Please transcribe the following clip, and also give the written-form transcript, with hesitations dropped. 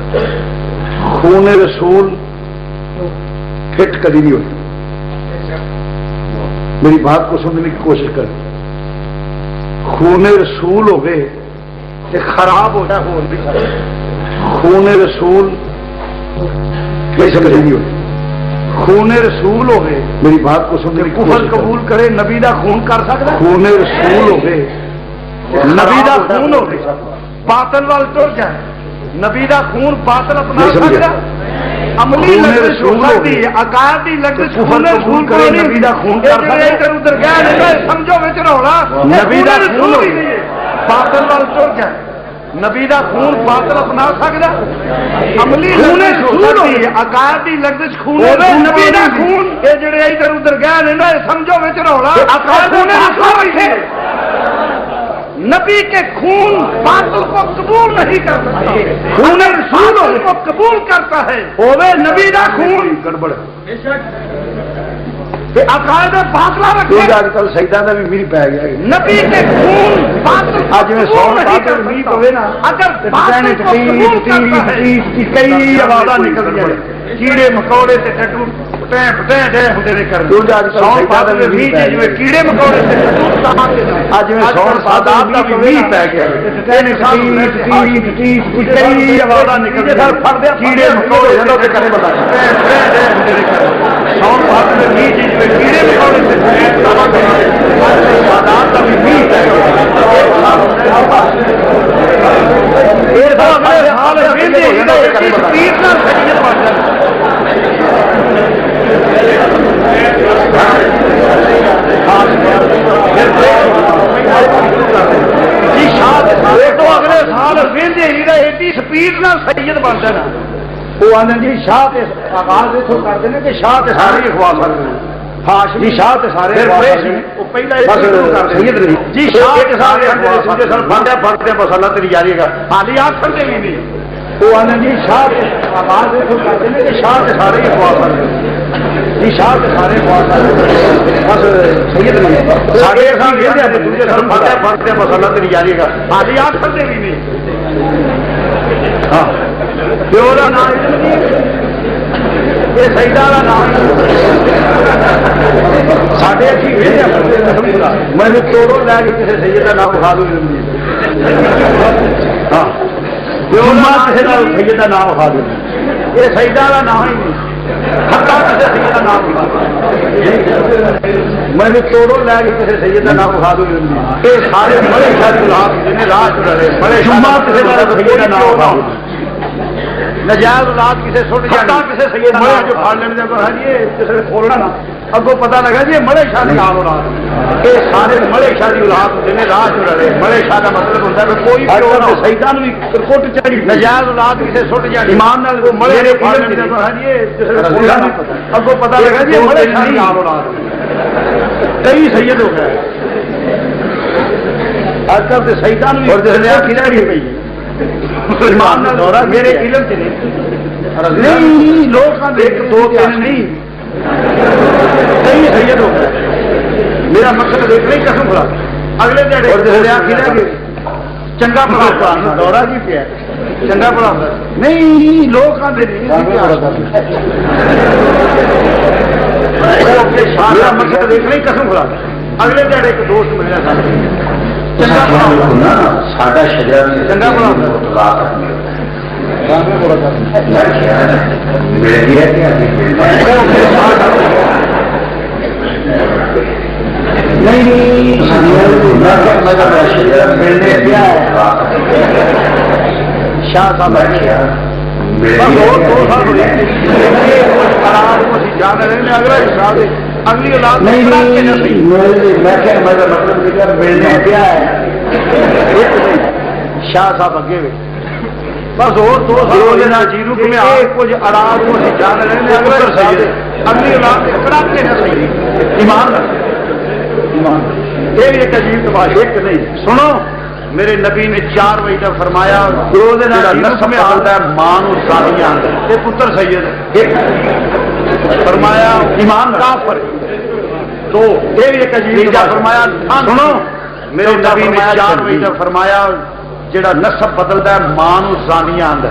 خون رسول فٹ کبھی نہیں ہوئی. میری بات کو سننے کی کوشش کر. خون رسول ہو گئے تو خراب ہو جائے. خون رسول فٹ کبھی نہیں ہوئی. خون رسول ہو گئے. میری بات کو سننے کی کفر قبول کرے نبی دا خون کر سکتا. خون رسول ہو گئے نبی دا خون ہو گئے باطل وال ٹر جائے. نبی دا خون باطل اپنا سکتا. عملی لگزش ہو سکتی ہے. عقائدی لگزش خون رسول کرے نبی دا خون کر سکتا. ادھر گیا سمجھو میں چروڑا نبی دا خون ہو گئے باطل وال ٹر جائے. نبی دا خون باطل اپنا سکتا. عملی خون رسول ہوئی عقائدی لگزش خون نبی دا خون یہ جڑے ادھر ادھر گئے سمجھو میں چروڑا خون رسول ہوئی. نبی کے خون باطل کو قبول نہیں کر سکتا. خون رسول کو قبول کرتا ہے ہوے نبی دا خون گڑبڑ عقائد باطلا رکھے. اج کل سجدہ دا بھی میری پی گیا. نبی کے خون باطل اج میں 100 باطل نہیں پوے نا اگر باطل کو قبول کرتا ہے کئی آوازاں نکل جائے. کیڑے مکوڑے تے ٹٹو پٹیں پٹیں دے ہوندے نے کر. سو باطل بھی جویں کیڑے مکوڑے تے ٹٹو اج میں 100 باطل دا بھی نہیں پی گیا. کئی آوازاں نکل جائے. کیڑے مکوڑے جنوں تے کرے بتا سو باطل بھی کیڑے مکوڑے تے سادات دا بھی نہیں پی گیا. حال ویندے تیر نال سجدے پڑھ جائے. اگلے سال ویندے ہی رہے ایڈی سپیڈ نال سید بن جانا. وہ آدھے جی شاہ آغاز اتوں کرتے ہیں کہ شاہ سارے ہی خوا سکتے ہیں. ہاں جی شاہ سارے جی شاہ سارے فرتے بس اللہ تیری جاری گا. ہاں جی آپ سمجھے بھی نہیں. وہ آدھے جی شاہ آغاز اتوں کرتے ہیں کہ شاہ سارے ہی خوا سکتے ہیں. جی شاہ سارے خوا سکتے بس سید نہیں سارے فرتے بس اللہ تیری جاری گا. ہاں جی آپ سمجھے بھی نہیں. ہاں پیو کا نام یہ سیدہ کا نام سارے میں توڑو لے کے کسی سید کا نام اٹھا دوں. ہاں پیو کسی کا سید کا نام اٹھا دوں. یہ سیدہ کا نام ہی نہیں کسی سید کا نام میں توڑو لے کے کسی سید کا نام اٹھا دوں. یہ سارے بڑے سارے جنہیں راہ چلے بڑے کسی کا سید کا نام اٹھا دوں. نجائز اولاد کسی سٹ جانا کسی سید مڑے جو پھڑ لینے جی کسی نے کھولنا نا اگوں پتا لگا جی مڑے شاہ کی آل اولاد. یہ سارے مڑے شاہ کی اولاد جنہیں راہ چ رہے. مڑے شاہ کا مطلب ہوتا ہے کوئی شہیداں بھی کٹ چڑھی نجائز اولاد کسی سٹ جانا ایمان نال مڑے نے پھڑ لینے جی کسی نے کھولنا نا اگوں پتا لگا جی مڑے شاہ کی آل اولاد. کئی سید ہو گئے اج کل تو شہیداں بھی اور جس نے آخی رہی پی مسلمان دورہ میرے علم سے نہیں لوگ ایک دو تین نہیں کئی سید ہو گئے. میرا مقصد دیکھ نہیں قسم خدا اگلے دہڑے اور جس نے آخی رہ گئے چنگا پڑھا دورہ جی پیا چنگا پڑھا نہیں لوگ میرا مقصد دیکھ نہیں قسم خدا اگلے دہڑے ایک دوست ملیا چنگا پڑھا چنگا پڑھا شاہ صاحب اگلی اولاد مطلب ملنے پیا ہے شاہ صاحب اگے بس اور دو جیرو کچھ اڑاج جان رہے اگلی اولاد پکڑا کے نہ صحیح ایمان یہ بھی ایک عجیب تماشا ایک نہیں. سنو میرے نبی نے 4 بجے تک فرمایا نسب آتا ہے ماں ساری آتا پتر سید ایک فرمایا ایمان کافر. تو یہ بھی ایک عجیب فرمایا. سنو میرے نبی نے 4 بجے تک فرمایا جڑا نسب بدلتا ہے ماں زانیہ آتا